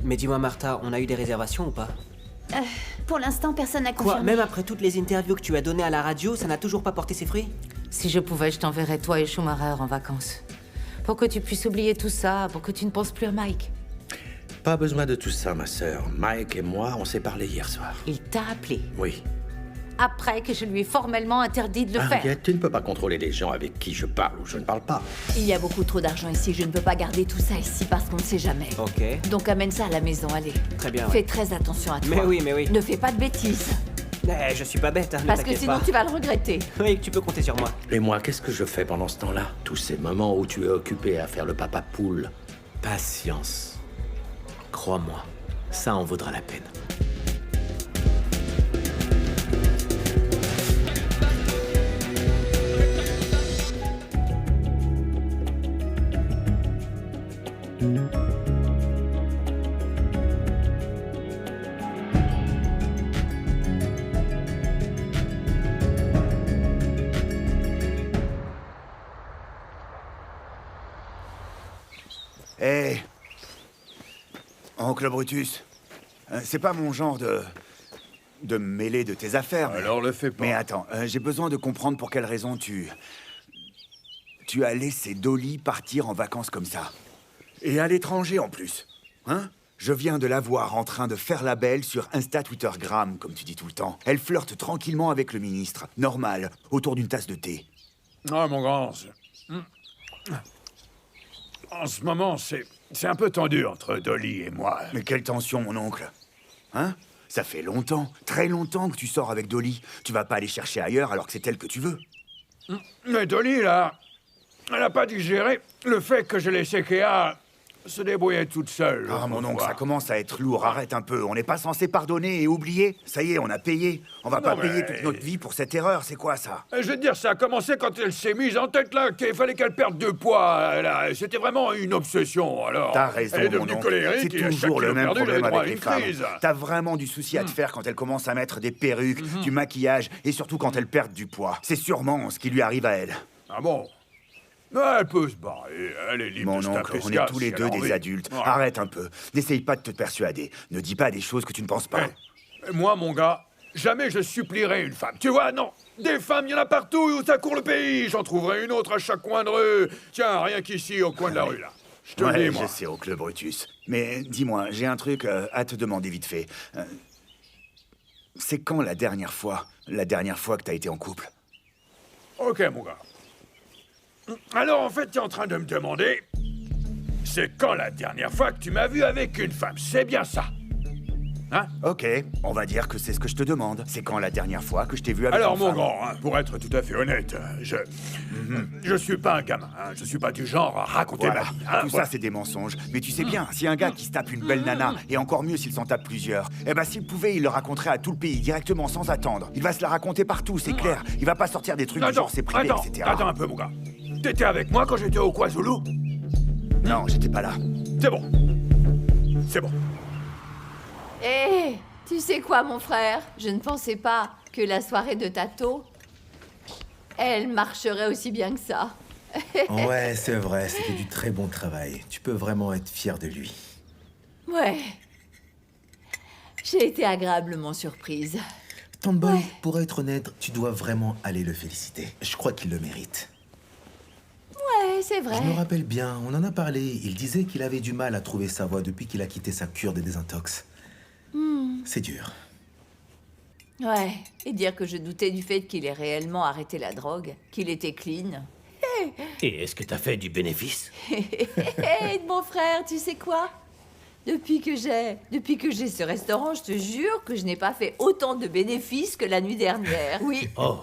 Mais dis-moi Martha, on a eu des réservations ou pas? Pour l'instant, personne n'a confirmé. Quoi? Même après toutes les interviews que tu as données à la radio, ça n'a toujours pas porté ses fruits? Si je pouvais, je t'enverrais toi et Schumacher en vacances. Pour que tu puisses oublier tout ça, pour que tu ne penses plus à Mike. Pas besoin de tout ça, ma sœur. Mike et moi, on s'est parlé hier soir. Il t'a appelé. Oui. Après que je lui ai formellement interdit de le faire. Arrête, tu ne peux pas contrôler les gens avec qui je parle ou je ne parle pas. Il y a beaucoup trop d'argent ici, je ne peux pas garder tout ça ici parce qu'on ne sait jamais. Ok. Donc amène ça à la maison, allez. Très bien, Fais ouais. très attention à toi. Mais oui. Ne fais pas de bêtises, Je suis pas bête, hein, ne parce que t'inquiète sinon pas. tu vas le regretter. Oui, tu peux compter sur moi. Et moi, qu'est-ce que je fais pendant ce temps-là? Tous ces moments où tu es occupé à faire le papa poule. Patience. Crois-moi, ça en vaudra la peine. Hé Oncle Brutus, c'est pas mon genre de me mêler de tes affaires. Alors le fais pas. Mais attends, j'ai besoin de comprendre pour quelle raison tu as laissé Dolly partir en vacances comme ça. Et à l'étranger en plus. Hein? Je viens de la voir en train de faire la belle sur Insta Twittergram, comme tu dis tout le temps. Elle flirte tranquillement avec le ministre, normal, autour d'une tasse de thé. Ah, mon grand, en ce moment, c'est un peu tendu entre Dolly et moi. Mais quelle tension, mon oncle. Hein? Ça fait longtemps, très longtemps que tu sors avec Dolly. Tu vas pas aller chercher ailleurs alors que c'est elle que tu veux. Mais Dolly, là, elle a pas digéré le fait que je laissé Kéa se débrouiller toute seule. Ah, mon oncle, autrefois. ça commence à être lourd. Arrête un peu. On n'est pas censé pardonner et oublier. Ça y est, on a payé. On va pas Non, payer mais- toute notre vie pour cette erreur. C'est quoi, ça? Je veux te dire, ça a commencé quand elle s'est mise en tête, là, qu'il fallait qu'elle perde de poids. Là. C'était vraiment une obsession, alors. T'as raison, Elle est mon devenue oncle. colérique et à C'est chaque toujours le kilo même perdu, elle avait problème droit à avec les une femmes. crise. T'as vraiment du souci à te faire quand elles commencent à mettre des perruques, du maquillage et surtout quand elles perdent du poids. C'est sûrement ce qui lui arrive à elle. Ah bon? Mais elle peut se barrer, elle est libre Mon de se oncle, taper on ce est gars tous si les elle deux a des envie. adultes. Ouais. Arrête un peu. N'essaye pas de te persuader. Ne dis pas des choses que tu ne penses pas. Et moi, mon gars, jamais je supplierai une femme. Tu vois, non. Des femmes, il y en a partout où ça court le pays. J'en trouverai une autre à chaque coin de rue. Tiens, rien qu'ici, au coin de la rue, là. Je te le Ouais, dis, moi. je sais, oncle Brutus. Mais dis-moi, j'ai un truc à te demander vite fait. C'est quand la dernière fois que t'as été en couple? Ok, mon gars. Alors, en fait, tu es en train de me demander... C'est quand la dernière fois que tu m'as vu avec une femme? C'est bien ça. Hein? Ok, on va dire que c'est ce que je te demande. C'est quand la dernière fois que je t'ai vu avec Alors, une mon femme? grand, hein, pour être tout à fait honnête, je suis pas un gamin, hein, je suis pas du genre à raconter Voilà, ma vie. Hein, tout voilà. ça c'est des mensonges. Mais tu sais bien, si un gars qui se tape une belle nana, et encore mieux s'il s'en tape plusieurs, eh ben s'il pouvait, il le raconterait à tout le pays directement sans attendre. Il va se la raconter partout, c'est clair. Il va pas sortir des trucs du genre c'est privé, etc. Attends un peu, mon gars. T'étais avec moi quand j'étais au KwaZulu? Non, j'étais pas là. C'est bon. C'est bon. Eh, tu sais quoi, mon frère? Je ne pensais pas que la soirée de Tato, elle marcherait aussi bien que ça. Ouais, c'est vrai, c'était du très bon travail. Tu peux vraiment être fier de lui. Ouais. J'ai été agréablement surprise. Tomboy, Ouais. pour être honnête, tu dois vraiment aller le féliciter. Je crois qu'il le mérite. Ouais, c'est vrai. Je me rappelle bien, on en a parlé. Il disait qu'il avait du mal à trouver sa voie depuis qu'il a quitté sa cure de désintox. C'est dur. Ouais, et dire que je doutais du fait qu'il ait réellement arrêté la drogue, qu'il était clean. Et est-ce que t'as fait du bénéfice? Hé, mon frère, tu sais quoi? Depuis que j'ai ce restaurant, je te jure que je n'ai pas fait autant de bénéfices que la nuit dernière. Oui. Oh,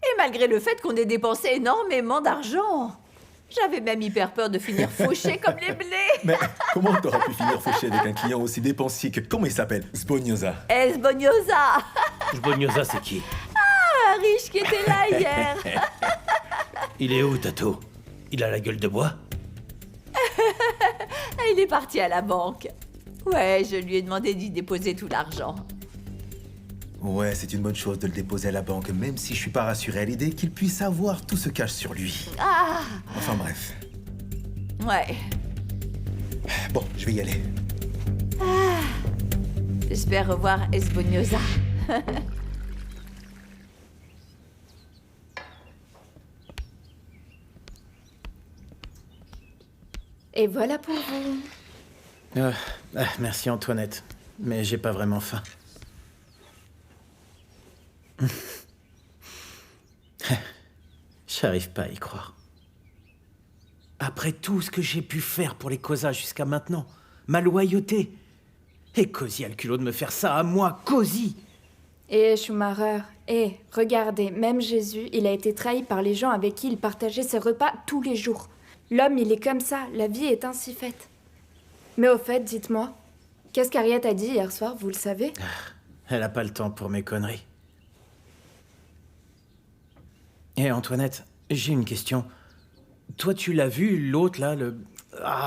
Et malgré le fait qu'on ait dépensé énormément d'argent. J'avais même hyper peur de finir fauché comme les blés. Mais comment t'auras pu finir fauché avec un client aussi dépensier que... Comment il s'appelle? Spognosa. Esbognosa, Sbognosa, c'est qui? un riche qui était là hier. Il est où, Tato? Il a la gueule de bois? Il est parti à la banque. Ouais, je lui ai demandé d'y déposer tout l'argent. Ouais, c'est une bonne chose de le déposer à la banque, même si je suis pas rassuré à l'idée qu'il puisse savoir tout se cache sur lui. Enfin bref. Ouais. Bon, je vais y aller. J'espère revoir Esboniosa. Et voilà pour vous. Merci Antoinette, mais j'ai pas vraiment faim. J'arrive pas à y croire. Après tout ce que j'ai pu faire pour les Kosa jusqu'à maintenant, ma loyauté. Et Cozy a le culot de me faire ça à moi, Cozy! Et Schumacher, regardez, même Jésus, il a été trahi par les gens avec qui il partageait ses repas tous les jours. L'homme, il est comme ça, la vie est ainsi faite. Mais au fait, dites-moi, qu'est-ce qu'Harriet a dit hier soir, vous le savez? Elle a pas le temps pour mes conneries. Et Antoinette, j'ai une question. Toi, tu l'as vu, l'autre, là,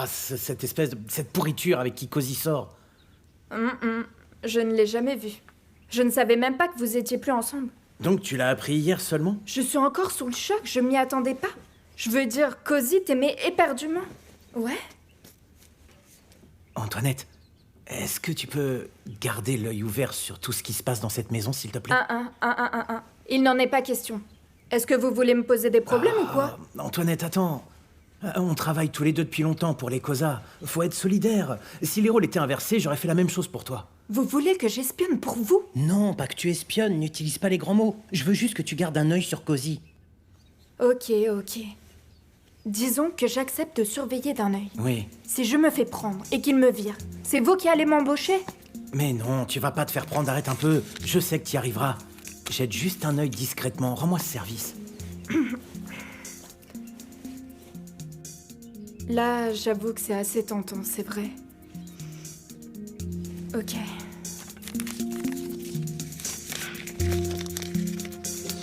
cette espèce de... cette pourriture avec qui Cozy sort? Je ne l'ai jamais vu. Je ne savais même pas que vous étiez plus ensemble. Donc tu l'as appris hier seulement? Je suis encore sous le choc, je m'y attendais pas. Je veux dire, Cozy t'aimait éperdument. Ouais? Antoinette, est-ce que tu peux garder l'œil ouvert sur tout ce qui se passe dans cette maison, s'il te plaît? Il n'en est pas question. Est-ce que vous voulez me poser des problèmes ou quoi? Antoinette, attends. On travaille tous les deux depuis longtemps pour les Kosa. Faut être solidaire. Si les rôles étaient inversés, j'aurais fait la même chose pour toi. Vous voulez que j'espionne pour vous? Non, pas que tu espionnes, n'utilise pas les grands mots. Je veux juste que tu gardes un œil sur Cozy. Ok. Disons que j'accepte de surveiller d'un œil. Oui. Si je me fais prendre et qu'il me vire, c'est vous qui allez m'embaucher? Mais non, tu vas pas te faire prendre, arrête un peu. Je sais que tu y arriveras. Jette juste un œil discrètement, rends-moi ce service. Là, j'avoue que c'est assez tentant, c'est vrai. Ok.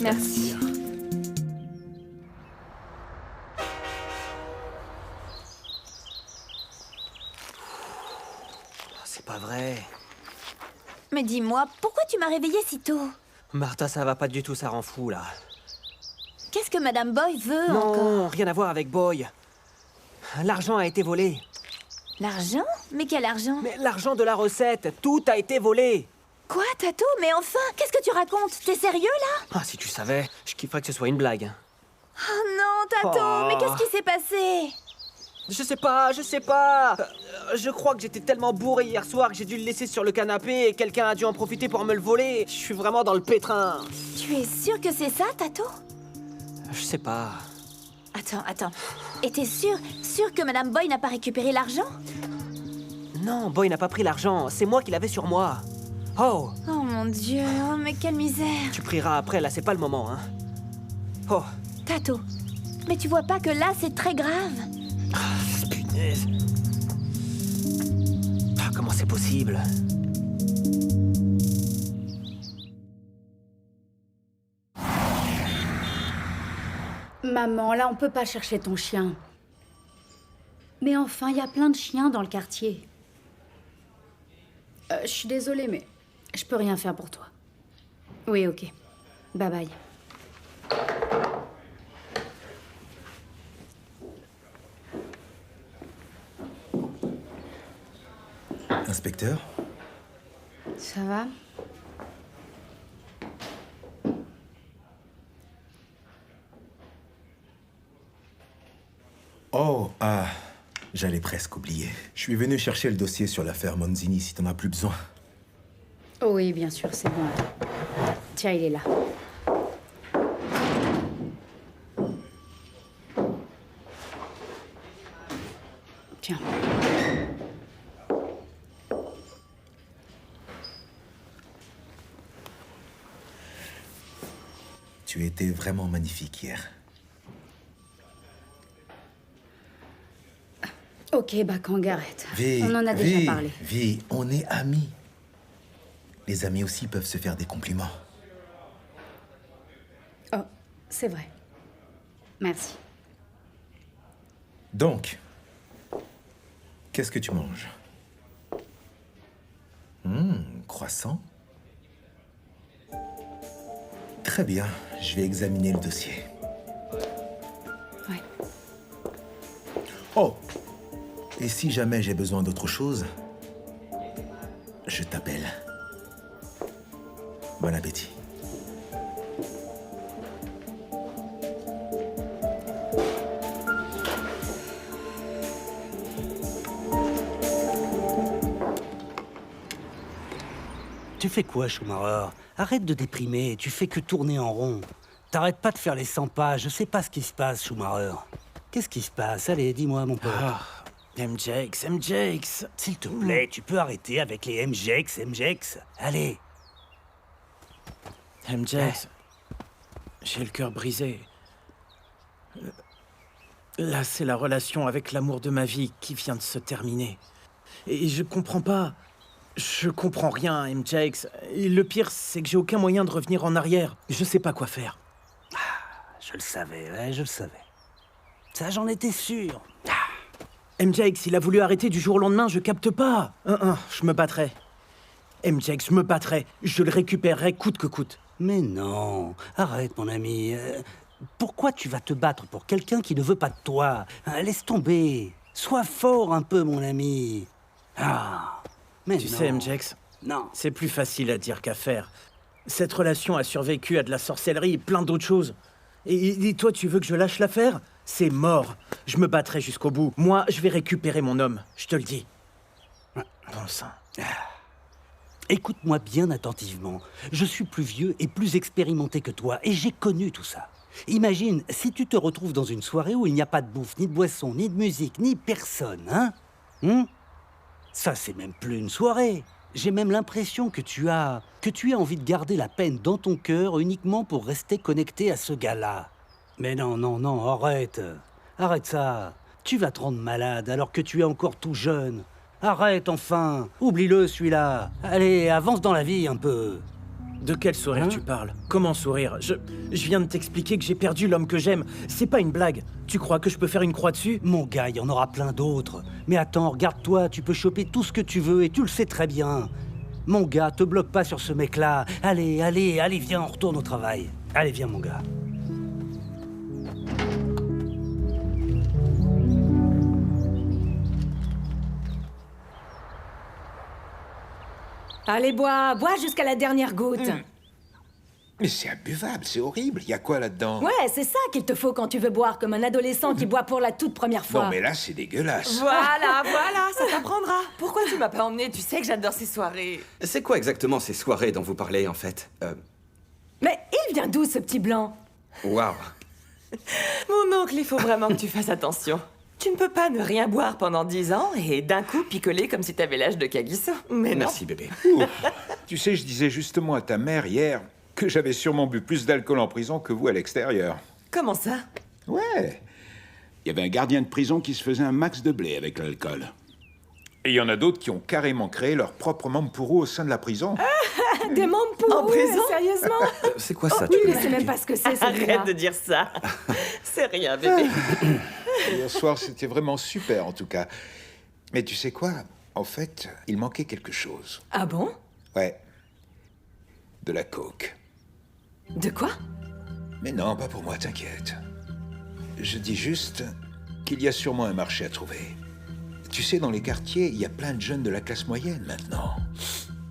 Merci. C'est pas vrai. Mais dis-moi, pourquoi tu m'as réveillée si tôt? Martha, ça va pas du tout, ça rend fou, là. Qu'est-ce que Madame Boy veut encore? Non, rien à voir avec Boy. L'argent a été volé. L'argent? Mais quel argent? Mais l'argent de la recette, tout a été volé. Quoi, Tato? Mais enfin, qu'est-ce que tu racontes? T'es sérieux, là? Ah, si tu savais, je kifferais que ce soit une blague. Oh non, Tato, Oh. mais qu'est-ce qui s'est passé? Je sais pas. Je crois que j'étais tellement bourré hier soir que j'ai dû le laisser sur le canapé et quelqu'un a dû en profiter pour me le voler. Je suis vraiment dans le pétrin. Tu es sûr que c'est ça, Tato? Je sais pas. Attends. Et t'es sûr que Madame Boy n'a pas récupéré l'argent? Non, Boy n'a pas pris l'argent, c'est moi qui l'avais sur moi. Oh, Oh mon Dieu, oh, mais quelle misère. tu prieras après, là, c'est pas le moment, hein. Oh, Tato, mais tu vois pas que là, c'est très grave? punaise. Ah, comment c'est possible? Maman, là, on peut pas chercher ton chien. Mais enfin, il y a plein de chiens dans le quartier. Je suis désolée, mais je peux rien faire pour toi. Oui, ok. Bye bye. Inspecteur? Ça va? Oh, j'allais presque oublier. Je suis venu chercher le dossier sur l'affaire Monzini si t'en as plus besoin. Oh oui, bien sûr, c'est bon. Tiens, il est là. Tiens. Tu étais vraiment magnifique hier. Ok, bah Kangarette. Vi, On en a déjà parlé. Vi, on est amis. Les amis aussi peuvent se faire des compliments. Oh, c'est vrai. Merci. Donc, qu'est-ce que tu manges? Croissant? Très bien, je vais examiner le dossier. Ouais. Oh! Et si jamais j'ai besoin d'autre chose, Je t'appelle. Bon appétit. Tu fais quoi, Schumacher? Arrête de déprimer, tu fais que tourner en rond. T'arrêtes pas de faire les 100 pas, je sais pas ce qui se passe, Schumacher. Qu'est-ce qui se passe? Allez, dis-moi, mon pote. MJX, MJX. S'il te plaît, tu peux arrêter avec les MJX, MJX. Allez. MJX, j'ai le cœur brisé. Là, c'est la relation avec l'amour de ma vie qui vient de se terminer. Et je comprends pas. Je comprends rien, MJX. Et le pire, c'est que j'ai aucun moyen de revenir en arrière. Je sais pas quoi faire. Je le savais, ouais, je le savais. Ça, j'en étais sûr. MJX, il a voulu arrêter du jour au lendemain, je capte pas. Je me battrai. MJX, je me battrai. Je le récupérerai coûte que coûte. Mais non, arrête, mon ami. Pourquoi tu vas te battre pour quelqu'un qui ne veut pas de toi? Laisse tomber. Sois fort un peu, mon ami. Mais tu non. sais, MJX, non. C'est plus facile à dire qu'à faire. Cette relation a survécu à de la sorcellerie et plein d'autres choses. Et toi, tu veux que je lâche l'affaire? C'est mort. Je me battrai jusqu'au bout. Moi, je vais récupérer mon homme, je te le dis. Bon sang. Écoute-moi bien attentivement. Je suis plus vieux et plus expérimenté que toi, et j'ai connu tout ça. Imagine, si tu te retrouves dans une soirée où il n'y a pas de bouffe, ni de boisson, ni de musique, ni personne, hein? Ça, c'est même plus une soirée. J'ai même l'impression que tu as envie de garder la peine dans ton cœur uniquement pour rester connecté à ce gars-là. Mais non, non, non, arrête. Arrête ça. Tu vas te rendre malade alors que tu es encore tout jeune. Arrête enfin. Oublie-le, celui-là. Allez, avance dans la vie un peu. De quel sourire tu parles? Comment sourire? Je viens de t'expliquer que j'ai perdu l'homme que j'aime. C'est pas une blague. Tu crois que je peux faire une croix dessus? Mon gars, il y en aura plein d'autres. Mais attends, regarde-toi, tu peux choper tout ce que tu veux et tu le sais très bien. Mon gars, te bloque pas sur ce mec-là. Allez, allez, allez, viens, on retourne au travail. Allez, viens, mon gars. Allez, bois jusqu'à la dernière goutte. Mais c'est imbuvable, c'est horrible. Il y a quoi là-dedans? Ouais, c'est ça qu'il te faut quand tu veux boire, comme un adolescent qui boit pour la toute première fois. Non, mais là, c'est dégueulasse. Voilà, ça t'apprendra. Pourquoi tu m'as pas emmené? Tu sais que j'adore ces soirées. C'est quoi exactement ces soirées dont vous parlez, en fait? Mais il vient d'où, ce petit blanc? Waouh. Mon oncle, il faut vraiment que tu fasses attention. Tu ne peux pas ne rien boire pendant 10 ans et d'un coup picoler comme si t'avais l'âge de Kagiso. Mais non. Merci, bébé. Tu sais, je disais justement à ta mère hier que j'avais sûrement bu plus d'alcool en prison que vous à l'extérieur. Comment ça? Ouais. Il y avait un gardien de prison qui se faisait un max de blé avec l'alcool. Et il y en a d'autres qui ont carrément créé leur propre mampourou au sein de la prison. Des mampourous En prison? Sérieusement? C'est quoi ça? Oui, mais c'est même pas ce que c'est, Arrête de dire ça. C'est rien, bébé. Hier soir, c'était vraiment super, en tout cas. Mais tu sais quoi? En fait, il manquait quelque chose. Ah bon? Ouais. De la coke. De quoi? Mais non, pas pour moi, t'inquiète. Je dis juste qu'il y a sûrement un marché à trouver. Tu sais, dans les quartiers, il y a plein de jeunes de la classe moyenne maintenant.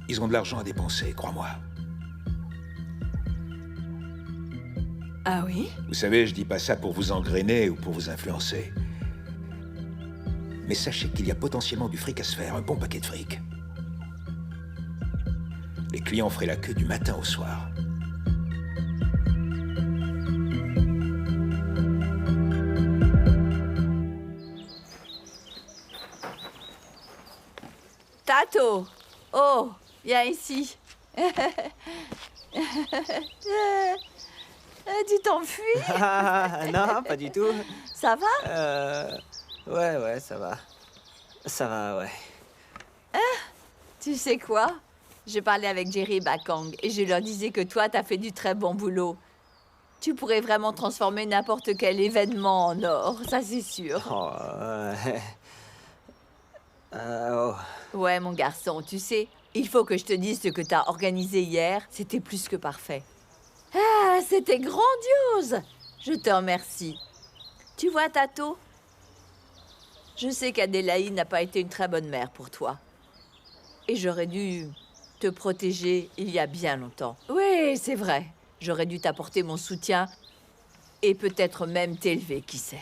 Ils ont de l'argent à dépenser, crois-moi. Ah oui? Vous savez, je dis pas ça pour vous engrainer ou pour vous influencer. Mais sachez qu'il y a potentiellement du fric à se faire, un bon paquet de fric. Les clients feraient la queue du matin au soir. Tato! Oh, viens ici. Tu t'enfuis? Non, pas du tout. Ça va? Ouais, ça va. Ça va, ouais. Tu sais quoi? Je parlais avec Jerry et Bakang et je leur disais que toi, t'as fait du très bon boulot. Tu pourrais vraiment transformer n'importe quel événement en or, ça c'est sûr. Ouais, mon garçon, tu sais, il faut que je te dise ce que t'as organisé hier. C'était plus que parfait. Ah, c'était grandiose! Je te remercie. Tu vois, Tato? Je sais qu'Adélaïde n'a pas été une très bonne mère pour toi. Et j'aurais dû te protéger il y a bien longtemps. Oui, c'est vrai. J'aurais dû t'apporter mon soutien et peut-être même t'élever, qui sait.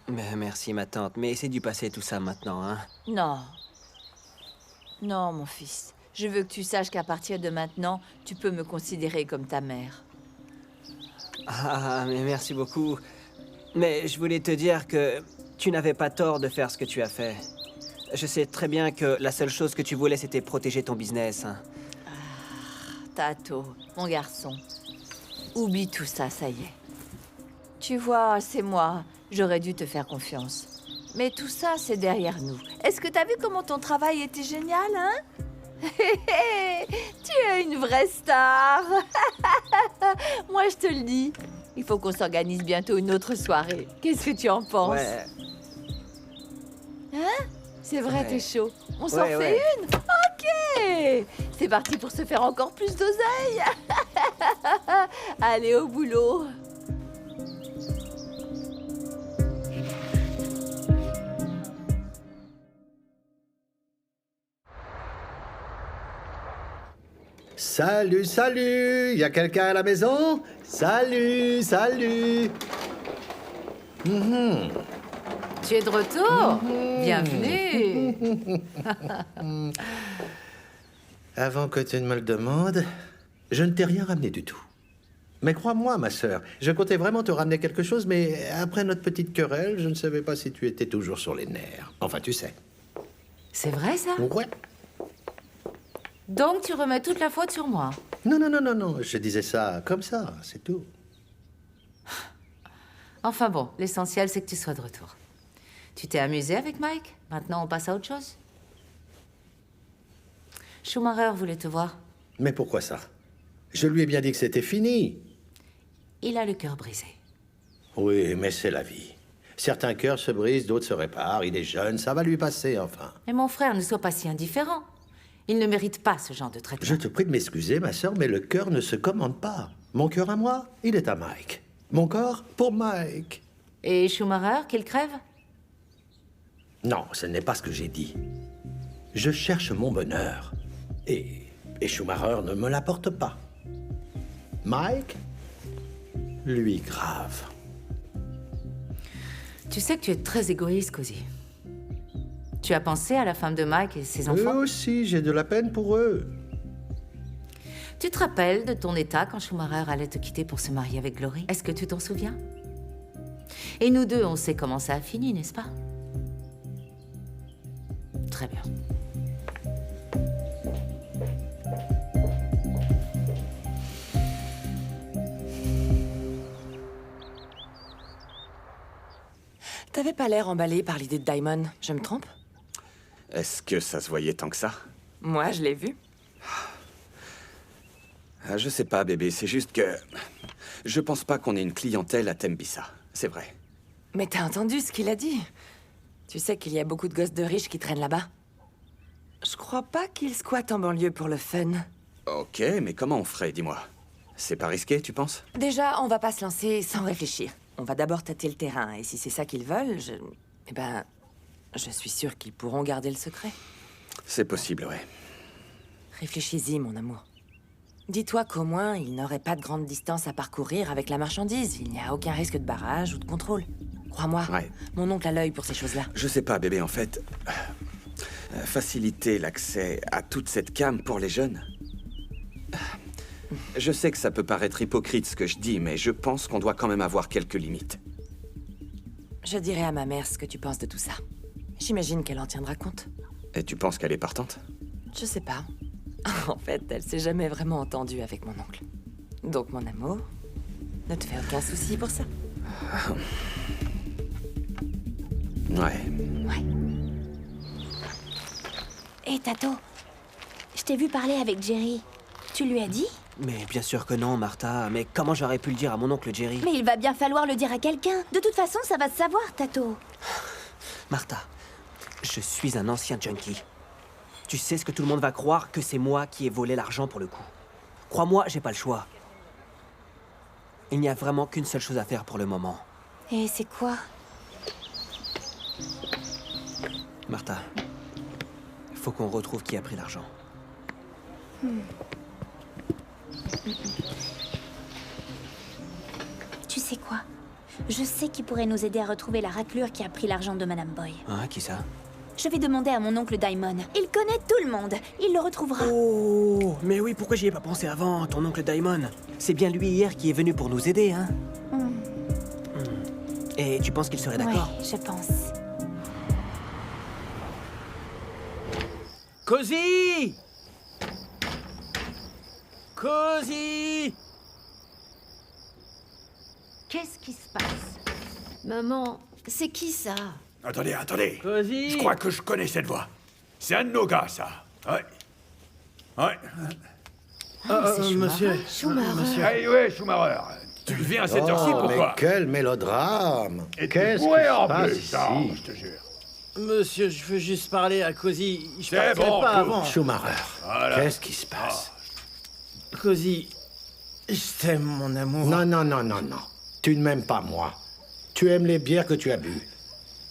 Mais merci, ma tante, mais c'est du passé tout ça maintenant, hein. Non. Non, mon fils. Je veux que tu saches qu'à partir de maintenant, tu peux me considérer comme ta mère. Ah, mais merci beaucoup. Mais je voulais te dire que tu n'avais pas tort de faire ce que tu as fait. Je sais très bien que la seule chose que tu voulais, c'était protéger ton business, hein. Tato, mon garçon, oublie tout ça, ça y est. Tu vois, c'est moi. J'aurais dû te faire confiance. Mais tout ça, c'est derrière nous. Est-ce que t'as vu comment ton travail était génial, hein? Tu es une vraie star. Moi, je te le dis. Il faut qu'on s'organise bientôt une autre soirée. Qu'est-ce que tu en penses? Ouais. Hein? C'est vrai, Ouais. t'es chaud. On s'en fait ouais. une? Ok. C'est parti pour se faire encore plus d'oseille. Allez, au boulot. Salut, salut! Y a quelqu'un à la maison? Salut, salut! Tu es de retour? Bienvenue. Avant que tu ne me le demandes, je ne t'ai rien ramené du tout. Mais crois-moi, ma sœur, je comptais vraiment te ramener quelque chose, mais après notre petite querelle, je ne savais pas si tu étais toujours sur les nerfs. Enfin, tu sais. C'est vrai, ça? Ouais. Donc, tu remets toute la faute sur moi. Non, non, non, non, non, je disais ça comme ça, c'est tout. Enfin bon, l'essentiel, c'est que tu sois de retour. Tu t'es amusé avec Mike? Maintenant, on passe à autre chose? Schumacher voulait te voir. Mais pourquoi ça? Je lui ai bien dit que c'était fini. Il a le cœur brisé. Oui, mais c'est la vie. Certains cœurs se brisent, d'autres se réparent. Il est jeune, ça va lui passer, enfin. Mais mon frère, ne sois pas si indifférent. Il ne mérite pas ce genre de traitement. Je te prie de m'excuser, ma sœur, mais le cœur ne se commande pas. Mon cœur à moi, il est à Mike. Mon corps, pour Mike. Et Schumacher, qu'il crève? Non, ce n'est pas ce que j'ai dit. Je cherche mon bonheur. Et Schumacher ne me l'apporte pas. Mike, lui, grave. Tu sais que tu es très égoïste, Cozy. Tu as pensé à la femme de Mike et ses enfants? Eux aussi, j'ai de la peine pour eux. Tu te rappelles de ton état quand Schumacher allait te quitter pour se marier avec Glory? Est-ce que tu t'en souviens? Et nous deux, on sait comment ça a fini, n'est-ce pas? Très bien. T'avais pas l'air emballé par l'idée de Diamond, je me trompe? Est-ce que ça se voyait tant que ça? Moi, je l'ai vu. Ah, je sais pas, bébé, c'est juste que... Je pense pas qu'on ait une clientèle à Tembisa, c'est vrai. Mais t'as entendu ce qu'il a dit? Tu sais qu'il y a beaucoup de gosses de riches qui traînent là-bas? Je crois pas qu'ils squattent en banlieue pour le fun. Ok, mais comment on ferait, dis-moi? C'est pas risqué, tu penses? Déjà, on va pas se lancer sans réfléchir. On va d'abord tâter le terrain, et si c'est ça qu'ils veulent, eh ben... je suis sûre qu'ils pourront garder le secret. C'est possible, ouais. Réfléchis-y, mon amour. Dis-toi qu'au moins, il n'aurait pas de grande distance à parcourir avec la marchandise. Il n'y a aucun risque de barrage ou de contrôle. Crois-moi, Ouais. mon oncle a l'œil pour ces choses-là. Je sais pas, bébé, en fait... faciliter l'accès à toute cette cam pour les jeunes... Je sais que ça peut paraître hypocrite ce que je dis, mais je pense qu'on doit quand même avoir quelques limites. Je dirai à ma mère ce que tu penses de tout ça. J'imagine qu'elle en tiendra compte. Et tu penses qu'elle est partante? Je sais pas. En fait, elle s'est jamais vraiment entendue avec mon oncle. Donc, mon amour, ne te fais aucun souci pour ça. Ouais. Hé, Tato, je t'ai vu parler avec Jerry. Tu lui as dit? Mais bien sûr que non, Martha. Mais comment j'aurais pu le dire à mon oncle Jerry? Mais il va bien falloir le dire à quelqu'un. De toute façon, ça va se savoir, Tato. Martha, je suis un ancien junkie. Tu sais ce que tout le monde va croire? Que c'est moi qui ai volé l'argent pour le coup. Crois-moi, j'ai pas le choix. Il n'y a vraiment qu'une seule chose à faire pour le moment. Et c'est quoi? Martha, Faut qu'on retrouve qui a pris l'argent. Tu sais quoi? Je sais qui pourrait nous aider à retrouver la raclure qui a pris l'argent de Madame Boy. Hein, qui ça? Je vais demander à mon oncle Daimon. Il connaît tout le monde. Il le retrouvera. Oh, mais oui, pourquoi j'y ai pas pensé avant, ton oncle Daimon? C'est bien lui hier qui est venu pour nous aider, hein? Et tu penses qu'il serait d'accord? Ouais, je pense. Cozy! Cozy! Qu'est-ce qui se passe? Maman, c'est qui ça? Attendez, attendez. Cozy! Je crois que je connais cette voix. C'est un de nos gars, ça. Ouais. Ouais. Monsieur. Schumacher. Hey, ouais, Schumacher. Tu viens à cette heure-ci, Oh, mais pourquoi? quel mélodrame! Et tu Qu'est-ce qui pourrais se en passe plus, ici? non, je te jure. Monsieur, je veux juste parler à Cozy. Je C'est partirai bon, pas tout. avant. Schumacher, Voilà. qu'est-ce qui se passe? Cozy, je t'aime, mon amour. Non, non, non, non, non. Tu ne m'aimes pas, moi. Tu aimes les bières que tu as bues.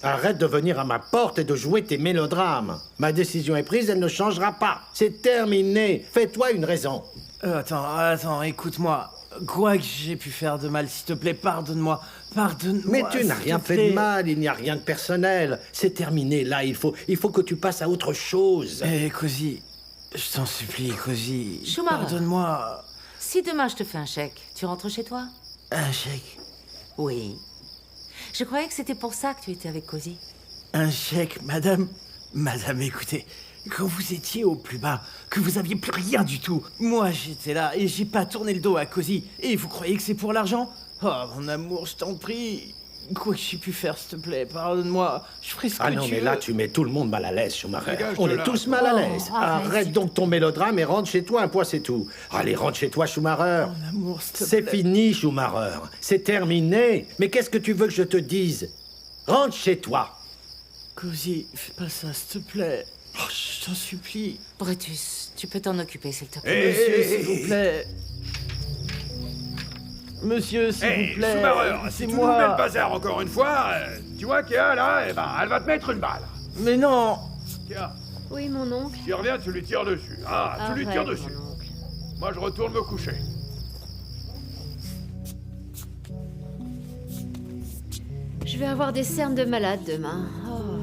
Arrête de venir à ma porte et de jouer tes mélodrames. Ma décision est prise, elle ne changera pas. C'est terminé. Fais-toi une raison. Attends, écoute-moi. Quoi que j'ai pu faire de mal, s'il te plaît, pardonne-moi. Pardonne-moi. Mais tu n'as s'il rien te fait plaît. de mal, il n'y a rien de personnel. C'est terminé, là, il faut que tu passes à autre chose. Eh, Cozy, je t'en supplie, Cozy. Schumacher. Pardonne-moi. Si demain je te fais un chèque, tu rentres chez toi? Un chèque. Oui. Je croyais que c'était pour ça que tu étais avec Cozy. Un chèque, madame. Madame, écoutez, quand vous étiez au plus bas, que vous aviez plus rien du tout, moi j'étais là et j'ai pas tourné le dos à Cozy. Et vous croyez que c'est pour l'argent? Oh, mon amour, je t'en prie. Quoi que j'ai pu faire, s'il te plaît, pardonne-moi. Je ferai ce que Ah tu non, mais veux. là, tu mets tout le monde mal à l'aise, Schumacher. Dégage On de est là. tous mal à l'aise. Arrête donc ton mélodrame et rentre chez toi, un point, c'est tout. Allez, rentre chez toi, Schumacher. Mon amour, s'il te C'est plaît. fini, Schumacher. C'est terminé. Mais qu'est-ce que tu veux que je te dise? Rentre chez toi. Cozy, fais pas ça, s'il te plaît. Oh, je t'en supplie. Brutus, tu peux t'en occuper, s'il te plaît. Hey, Monsieur, hey, s'il hey, vous plaît. Monsieur, s'il Hey, vous plaît. Schumacher, si c'est tu nous mets le moi. bazar encore une fois, tu vois Kéa, là, eh ben, elle va te mettre une balle. Mais non. Kéa, Oui, mon oncle. tu reviens, tu lui tires dessus. Ah, tu lui tires Arrête, dessus. mon oncle. Moi, je retourne me coucher. Je vais avoir des cernes de malade demain. Oh.